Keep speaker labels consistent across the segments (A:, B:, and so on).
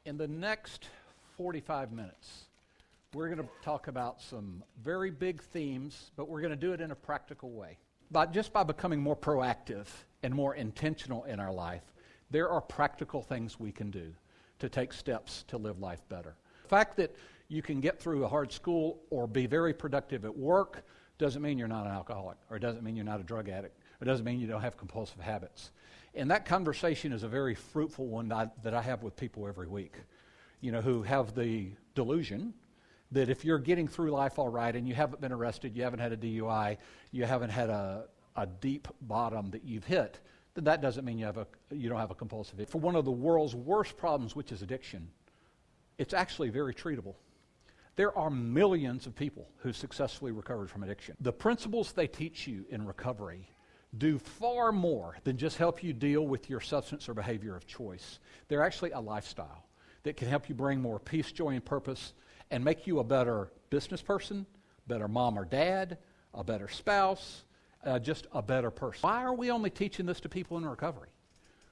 A: In the next 45 minutes, we're going to talk about some very big themes, but we're going to do it in a practical way. Just by becoming more proactive and more intentional in our life, there are practical things we can do to take steps to live life better. The fact that you can get through a hard school or be very productive at work doesn't mean you're not an alcoholic, or it doesn't mean you're not a drug addict, or it doesn't mean you don't have compulsive habits. And that conversation is a very fruitful one that I have with people every week, who have the delusion that if you're getting through life all right and you haven't been arrested, you haven't had a DUI, you haven't had a deep bottom that you've hit, then that doesn't mean you don't have a compulsive. For one of the world's worst problems, which is addiction, it's actually very treatable. There are millions of people who successfully recovered from addiction. The principles they teach you in recovery do far more than just help you deal with your substance or behavior of choice. They're actually a lifestyle that can help you bring more peace, joy, and purpose and make you a better business person, better mom or dad, a better spouse, just a better person. Why are we only teaching this to people in recovery?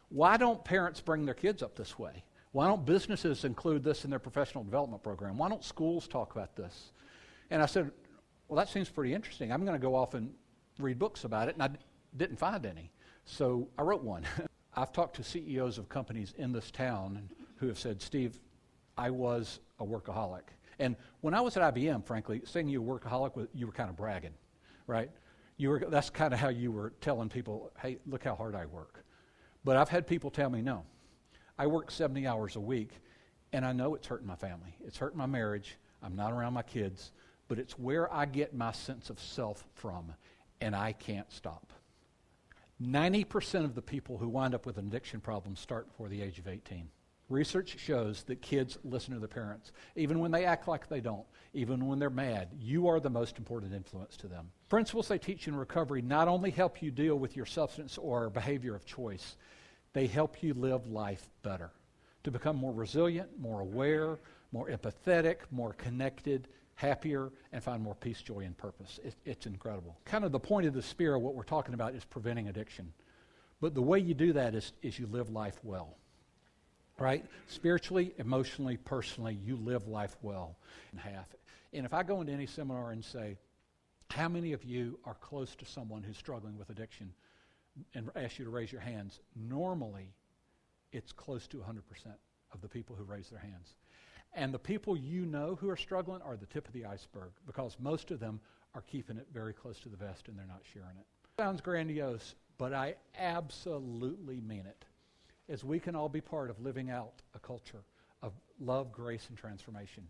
A: Why don't parents bring their kids up this way? Why don't businesses include this in their professional development program? Why don't schools talk about this? And I said, well, that seems pretty interesting. I'm going to go off and read books about it, and I didn't find any. So I wrote one. I've talked to CEOs of companies in this town who have said, Steve, I was a workaholic. And when I was at IBM, frankly, saying you were a workaholic, you were kind of bragging, right? That's kind of how you were telling people, hey, look how hard I work. But I've had people tell me, no, I work 70 hours a week, and I know it's hurting my family. It's hurting my marriage. I'm not around my kids, but it's where I get my sense of self from, and I can't stop. 90% of the people who wind up with an addiction problem start before the age of 18. Research shows that kids listen to their parents, even when they act like they don't, even when they're mad. You are the most important influence to them. Principles they teach in recovery not only help you deal with your substance or behavior of choice, they help you live life better, to become more resilient, more aware, more empathetic, more connected, happier, and find more peace, joy, and purpose. It's incredible. Kind of the point of the spear of what we're talking about is preventing addiction. But the way you do that is you live life well. Right? Spiritually, emotionally, personally, you live life well. And if I go into any seminar and say, how many of you are close to someone who's struggling with addiction, and ask you to raise your hands, normally it's close to 100% of the people who raise their hands. And the people you know who are struggling are the tip of the iceberg, because most of them are keeping it very close to the vest and they're not sharing it. Sounds grandiose, but I absolutely mean it. As we can all be part of living out a culture of love, grace, and transformation.